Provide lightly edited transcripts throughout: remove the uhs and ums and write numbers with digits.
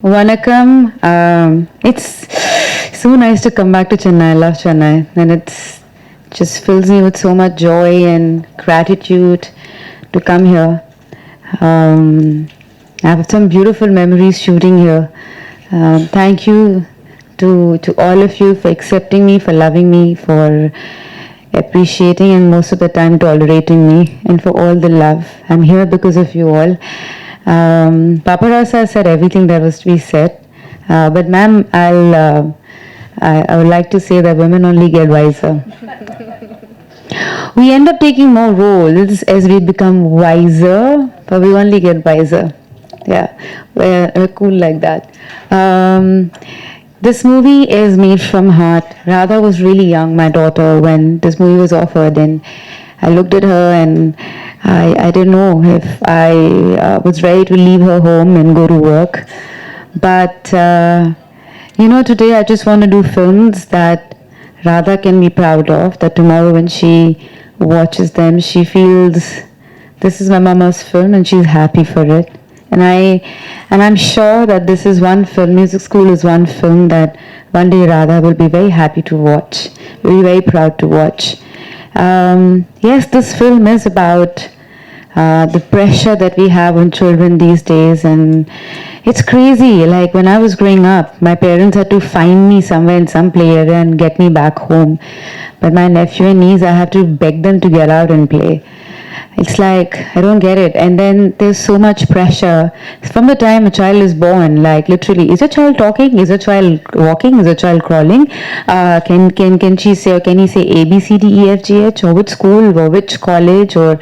Vanakkam. It's so nice to come back to Chennai. I love Chennai, and it's just fills me with so much joy and gratitude to come here. I have some beautiful memories shooting here. Thank you to all of you for accepting me, for loving me, for appreciating and most of the time tolerating me, and for all the love. I'm here because of you all. Paparao sir said everything that was to be said, but ma'am, I would like to say that women only get wiser. We end up taking more roles as we become wiser, but we only get wiser. Yeah, we're cool like that. This movie is made from heart. Radha was really young, my daughter, when this movie was offered, and I looked at her and I didn't know if I was ready to leave her home and go to work. But, today I just want to do films that Radha can be proud of, that tomorrow when she watches them, she feels this is my mama's film and she's happy for it. And I'm sure that this is one film, Music School is one film that one day Radha will be very happy to watch, will be very proud to watch. Yes, this film is about the pressure that we have on children these days, and it's crazy. Like when I was growing up, my parents had to find me somewhere in some play area and get me back home. But my nephew and niece, I have to beg them to get out and play. It's like, I don't get it. And then there's so much pressure. From the time a child is born, like literally, is a child talking? Is a child walking? Is a child crawling? Can she say, or can he say A, B, C, D, E, F, G, H? Or which school, or which college, or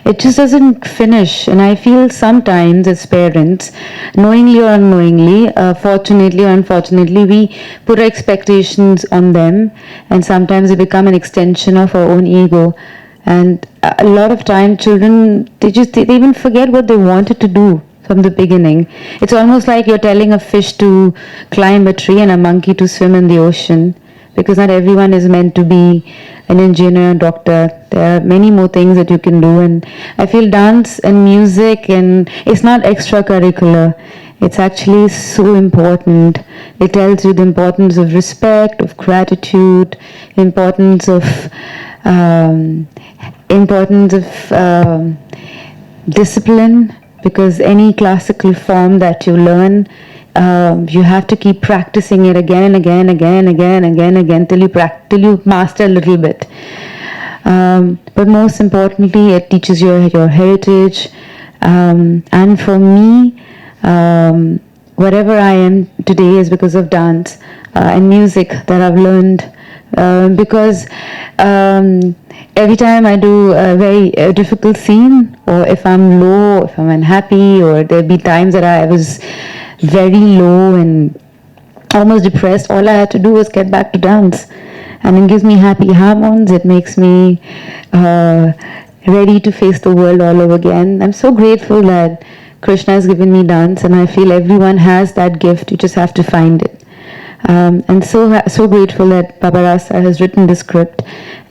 it just doesn't finish. And I feel sometimes as parents, knowingly or unknowingly, fortunately or unfortunately, we put our expectations on them, and sometimes they become an extension of our own ego. And a lot of time children, they even forget what they wanted to do from the beginning. It's almost like you're telling a fish to climb a tree and a monkey to swim in the ocean, because not everyone is meant to be an engineer, doctor. There are many more things that you can do, and I feel dance and music, and it's not extracurricular. It's actually so important. It tells you the importance of respect, of gratitude, importance of discipline, because any classical form that you learn, you have to keep practicing it again and again, till you master a little bit. But most importantly, it teaches your heritage. And for me, whatever I am today is because of dance and music that I've learned. Because every time I do a very difficult scene, or if I'm low, if I'm unhappy, or there'll be times that I was very low and almost depressed, all I had to do was get back to dance. And it gives me happy hormones. It makes me ready to face the world all over again. I'm so grateful that Krishna has given me dance, and I feel everyone has that gift. You just have to find it. And so grateful that Paparao sir has written the script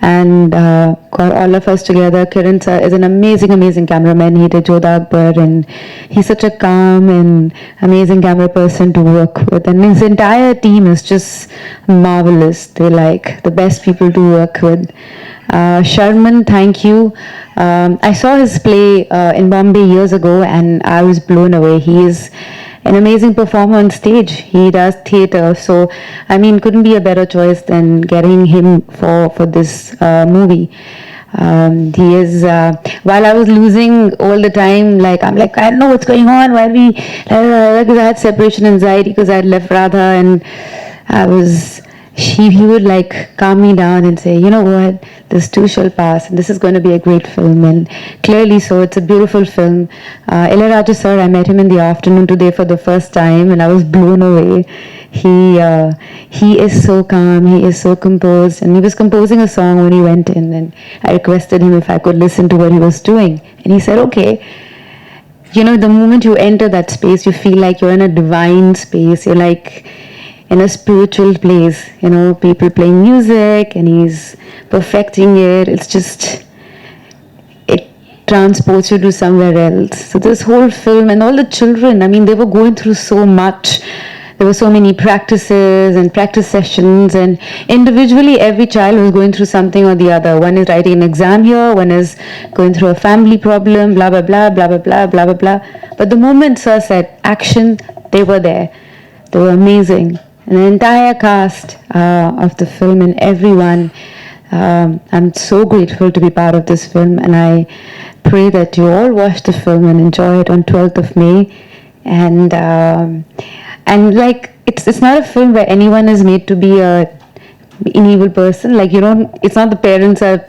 and got all of us together. Kiran sir is an amazing cameraman. He did Jodha Akbar, and he's such a calm and amazing camera person to work with. And his entire team is just marvelous. They're like the best people to work with. Sharman, thank you. I saw his play in Bombay years ago, and I was blown away. He is an amazing performer on stage. He does theatre, so I mean, couldn't be a better choice than getting him for this movie. He is. While I was losing all the time, I'm like, I don't know what's going on. Why we? Because I had separation anxiety because I had left Radha, and I was. He would like calm me down and say, you know what, this too shall pass, and this is going to be a great film. And clearly so, it's a beautiful film. Ilaiyaraaja sir, I met him in the afternoon today for the first time, and I was blown away. He is so calm, he is so composed, and he was composing a song when he went in, and I requested him if I could listen to what he was doing, and he said okay. You know, the moment you enter that space, you feel like you're in a divine space. You're like in a spiritual place, people playing music, and he's perfecting it. It's just, transports you to somewhere else. So this whole film and all the children, I mean, they were going through so much. There were so many practices and practice sessions, and individually every child was going through something or the other. One is writing an exam here, one is going through a family problem, blah, blah, blah, blah, blah, blah, blah, blah, blah. But the moment Sir said action, they were there. They were amazing. And the entire cast of the film and everyone, I'm so grateful to be part of this film, and I pray that you all watch the film and enjoy it on 12th of May. And like, it's not a film where anyone is made to be an evil person. Like, you don't, it's not the parents are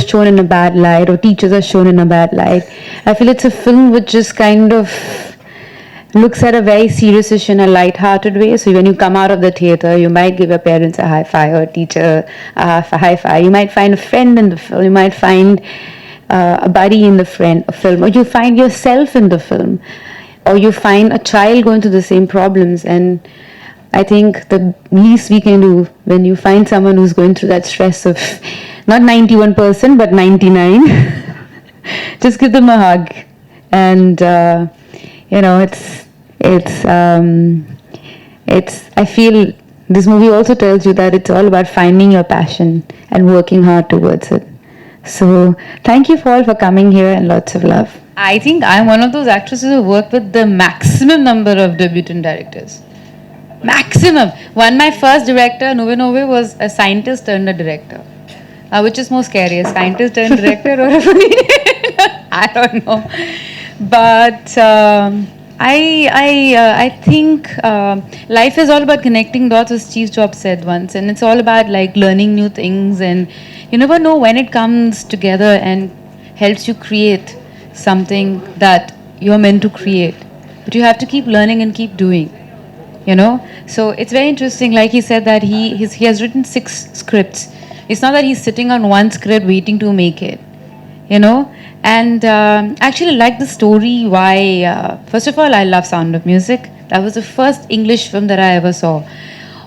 shown in a bad light, or teachers are shown in a bad light. I feel it's a film which just kind of looks at a very serious issue in a light-hearted way. So when you come out of the theater, you might give your parents a high five, or a teacher a high five. You might find a friend in the film. You might find a buddy in the film, or you find yourself in the film, or you find a child going through the same problems. And I think the least we can do when you find someone who's going through that stress of not 91% but 99, just give them a hug. And you know, I feel this movie also tells you that it's all about finding your passion and working hard towards it. So thank you all for coming here, and lots of love. I think I'm one of those actresses who work with the maximum number of debutant directors. Maximum. My first director, Nove, was a scientist turned a director. Which is more scary, a scientist turned director or a comedian? I don't know. But I think life is all about connecting dots, as Steve Jobs said once, and it's all about like learning new things, and you never know when it comes together and helps you create something that you're meant to create. But you have to keep learning and keep doing, you know. So it's very interesting. Like he said that he has written 6 scripts. It's not that he's sitting on one script waiting to make it, you know. And actually like the story. Why? First of all, I love Sound of Music. That was the first English film that I ever saw.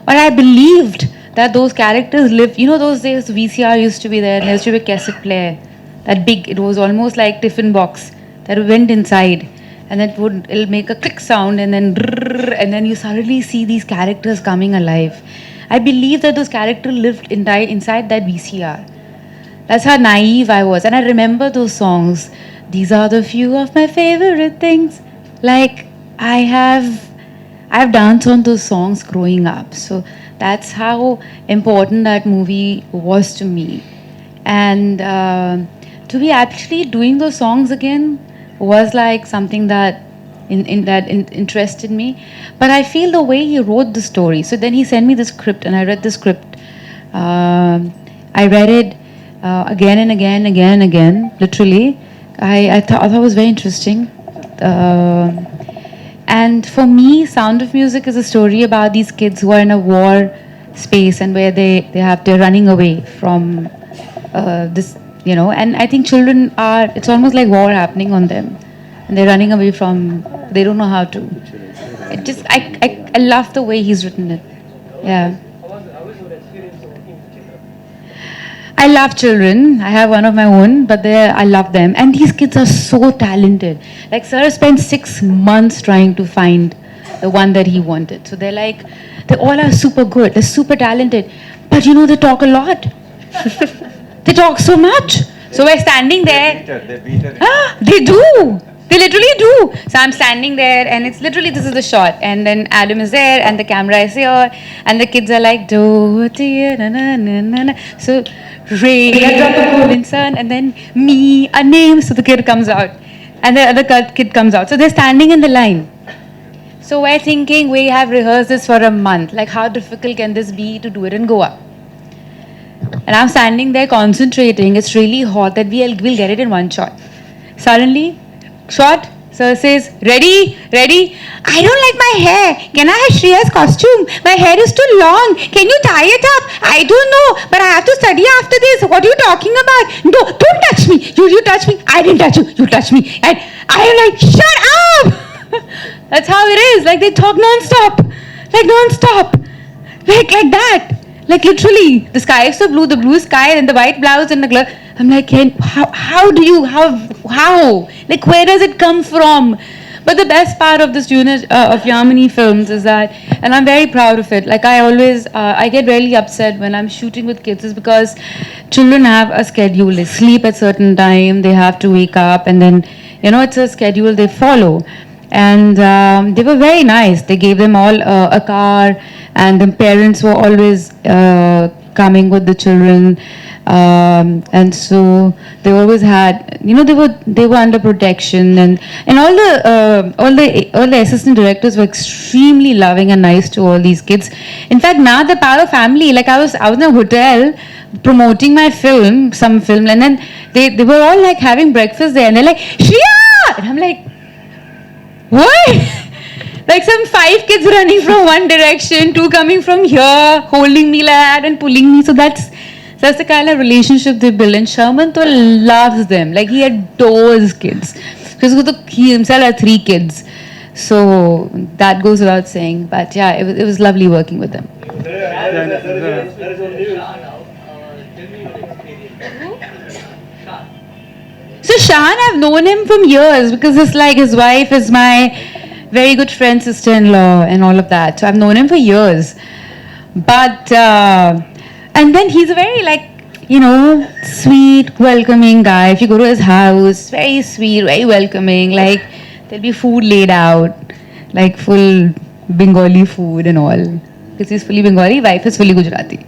But I believed that those characters lived. You know, those days VCR used to be there, and there used to be a cassette player. That big, it was almost like tiffin box that went inside, and it'll make a click sound, and then you suddenly see these characters coming alive. I believe that those characters lived inside that VCR. That's how naive I was. And I remember those songs. These are the few of my favorite things. Like, I've danced on those songs growing up. So that's how important that movie was to me. And to be actually doing those songs again was like something that interested me. But I feel the way he wrote the story. So then he sent me the script, and I read the script. I read it again and again, again and again, literally. I thought it was very interesting. And for me, Sound of Music is a story about these kids who are in a war space, and where they're running away from this, you know. And I think children it's almost like war happening on them, and they're running away from, they don't know how to. I love the way he's written it. Yeah. I love children. I have one of my own, but I love them. And these kids are so talented. Like, Sir spent 6 months trying to find the one that he wanted. So they all are super good. They're super talented. But you know, they talk a lot. They talk so much. So we're standing there. They do. They literally do. So I'm standing there, and it's literally, this is the shot, and then Adam is there, and the camera is here, and the kids are like, do dear, na na na na na. So Ray, a drop of golden sun, and then me, a name. So the kid comes out, and the other kid comes out. So they're standing in the line. So we're thinking, we have rehearsed this for a month. Like, how difficult can this be to do it in Goa? And I'm standing there concentrating. It's really hot that we'll get it in one shot. Suddenly, shot, Sir says, ready? I don't like my hair. Can I have Shriya's costume? My hair is too long. Can you tie it up? I don't know, but I have to study after this. What are you talking about? No, don't touch me. You touch me. I didn't touch you. You touched me. And I am like, shut up. That's how it is. Like, they talk non-stop. Like that. Like, literally, the sky is so blue, the blue sky, and the white blouse, and the I'm like, how do you, how? Like, where does it come from? But the best part of this unit of Yamini films is that, and I'm very proud of it, like I always, I get really upset when I'm shooting with kids is because children have a schedule. They sleep at certain time, they have to wake up, and then, it's a schedule they follow. And they were very nice. They gave them all a car, and the parents were always coming with the children. And so they always had, they were under protection, and all the assistant directors were extremely loving and nice to all these kids. In fact, now the Paparao family, like I was in a hotel promoting my film, some film, and then they were all like having breakfast there, and they're like, Shriya! And I'm like, what? Like some 5 kids running from one direction, 2 coming from here, holding me like that and pulling me. So that's the kind of relationship they build. And Sharman to loves them. Like he adores kids. He himself had 3 kids. So that goes without saying. But yeah, it was lovely working with them. So Shan, I've known him from years because it's like his wife is my very good friend, sister-in-law, and all of that. So I've known him for years. But and then he's a very sweet, welcoming guy. If you go to his house, very sweet, very welcoming. Like there'll be food laid out, like full Bengali food and all. Because he's fully Bengali, wife is fully Gujarati.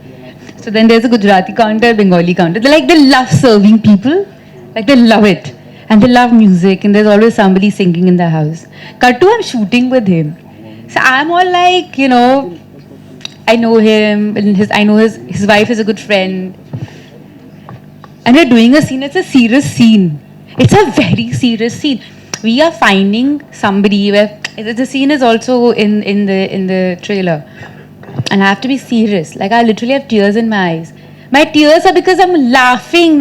So then there's a Gujarati counter, Bengali counter. They love serving people. Like they love it. And they love music, and there's always somebody singing in the house. Kattu, I'm shooting with him. So I'm all like, I know him, and I know his wife is a good friend. And we're doing a scene, it's a serious scene. It's a very serious scene. We are finding somebody where the scene is also in the trailer. And I have to be serious. Like I literally have tears in my eyes. My tears are because I'm laughing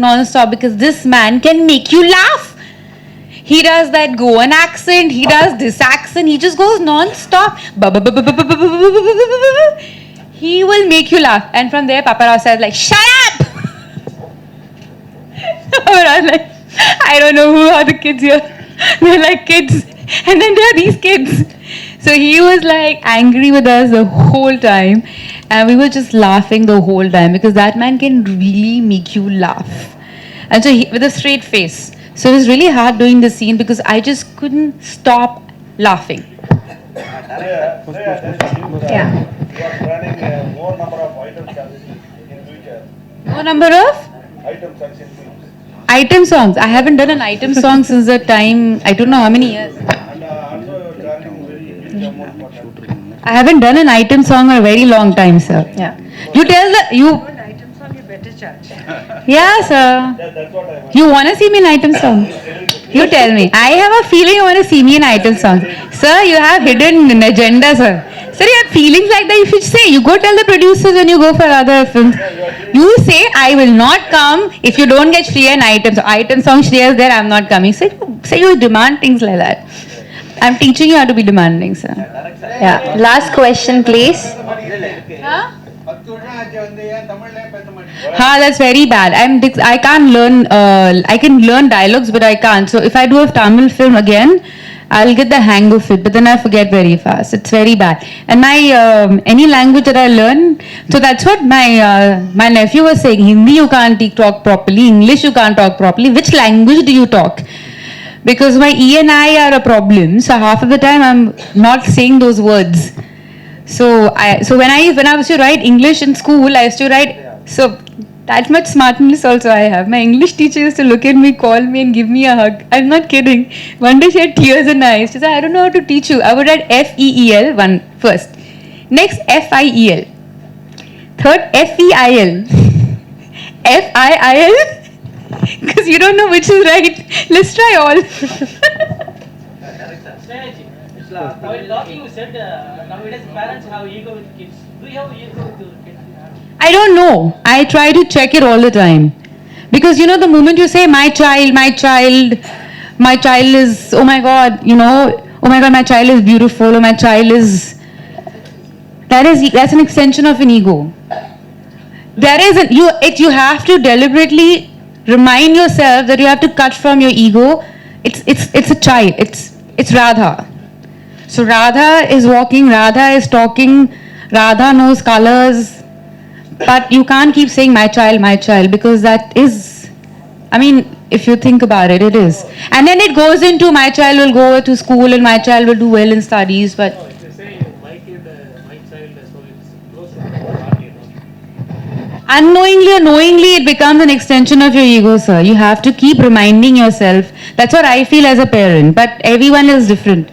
non-stop because this man can make you laugh. He does that Goan accent, he does this accent, he just goes non-stop. He will make you laugh. And from there, Paparao says like, shut up! I was like, I don't know who are the kids here. They're like kids. And then there are these kids. So he was like angry with us the whole time. And we were just laughing the whole time because that man can really make you laugh. And so with a straight face. So it was really hard doing the scene because I just couldn't stop laughing. Yeah. You are planning more number of items in future. More number of? Items in future. Item songs. I haven't done an item song since the time, I don't know how many years. And also you are planning very huge amount for that. I haven't done an item song in a very long time, sir. Yeah. You tell you. Item song, you better charge. Yeah, sir. That's what I want. You want to see me in item song? You tell me. I have a feeling you want to see me in item song. Sir, you have hidden an agenda, sir. Sir, you have feelings like that. You should say. You go tell the producers when you go for other films. You say, I will not come if you don't get Shriya in item song. Item song, Shriya is there, I'm not coming. Say you demand things like that. I'm teaching you how to be demanding, sir. Yeah. Last question, please. Huh? That's very bad. I can't learn. I can learn dialogues, but I can't. So if I do a Tamil film again, I'll get the hang of it. But then I forget very fast. It's very bad. And my any language that I learn, so that's what my nephew was saying. Hindi you can't talk properly. English you can't talk properly. Which language do you talk? Because my E and I are a problem. So half of the time I'm not saying those words. So when I used to write English in school, I used to write. So that much smartness also I have. My English teacher used to look at me, call me, and give me a hug. I'm not kidding. One day she had tears in her eyes. She said, "I don't know how to teach you." I would write FEEL first. Next FIEL. Third FEIL. FIIL. Because you don't know which is right. Let's try all. While talking, you said nowadays parents have ego with kids. Do you have ego with your kids? I don't know. I try to check it all the time. Because the moment you say my child is, oh my God, oh my God, my child is beautiful, or my child is, that's an extension of an ego. there isn't you have to deliberately remind yourself that you have to cut from your ego. It's a child. It's Radha. So Radha is walking, Radha is talking, Radha knows colors, but you can't keep saying my child, because that is, I mean, if you think about it, it is. And then it goes into my child will go to school and my child will do well in studies, but If you say my kid, my child, so it's close to the heart, you know. unknowingly or knowingly it becomes an extension of your ego, sir. You have to keep reminding yourself. That's what I feel as a parent, but everyone is different.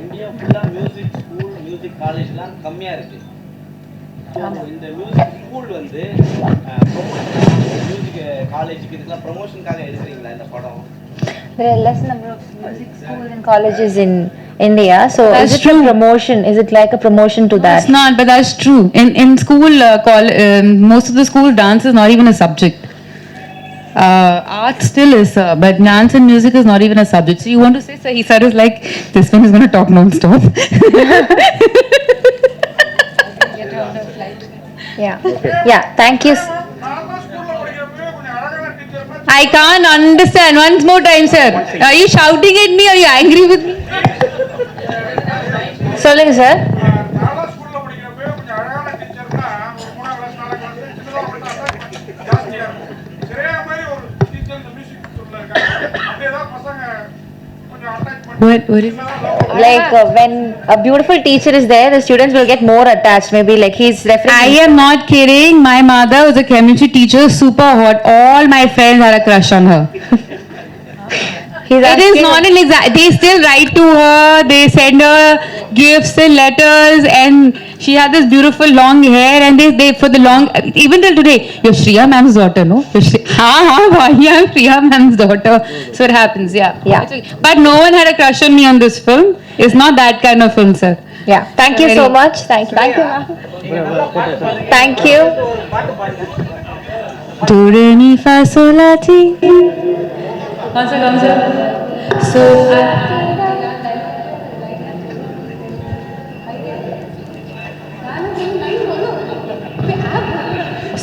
India ஃபுல்லாக music school music காலேஜ்லாம் கம்மியாக இருக்குது. இந்த music school வந்து music காலேஜுக்கு இதுக்கெல்லாம் ப்ரொமோஷனுக்காக எடுக்கிறீங்களா இந்த படம்? There are less number of music schools and colleges in India. So That's is it true. a promotion? Is it like a promotion to that? It's not, but that's true. In school, most of the school dance is not even a subject. Art still is, but dance and music is not even a subject. So you want to say, sir, he said is like, this one is going to talk non-stop. Yeah. Yeah. Thank you. I can't understand. Once more time, sir. Are you shouting at me? Are you angry with me? சொல்லுங்க sir. நாலா ஸ்கூல்ல படிக்கிறப்ப கொஞ்சம் அழகான டீச்சர்னா ஒரு 3ஆம் class 4ஆம் class ஜாஸ்தியா இருக்கும். சரியா மாதிரி ஒரு டீச்சர் இந்த மியூசிக் ஸ்கூல்ல இருக்காங்க. அப்படியே தான் பசங்க கொஞ்சம் attachment. What is Like when a beautiful teacher is there, the students will get more attached. Maybe like he's referring. I am not kidding. My mother was a chemistry teacher, super hot. All my friends had a crush on her. He's It is asking- not an exact. They still write to her. They send her gifts and letters, and she had this beautiful long hair. And they for the long, even till today, you're Shriya ma'am's daughter, no? I'm Shriya ma'am's daughter. So it happens, yeah. Yeah. It's okay. But no one had a crush on me on this film. It's not that kind of film, sir. Yeah. Thank you so much. Thank you. Thank you, ma'am. Thank you. Do re mi fa sol la ti. Come sir. So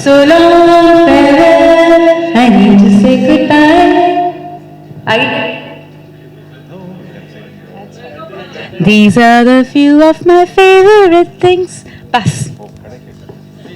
so long farewell, I need to say goodbye. These are the few of my favorite things. Bas.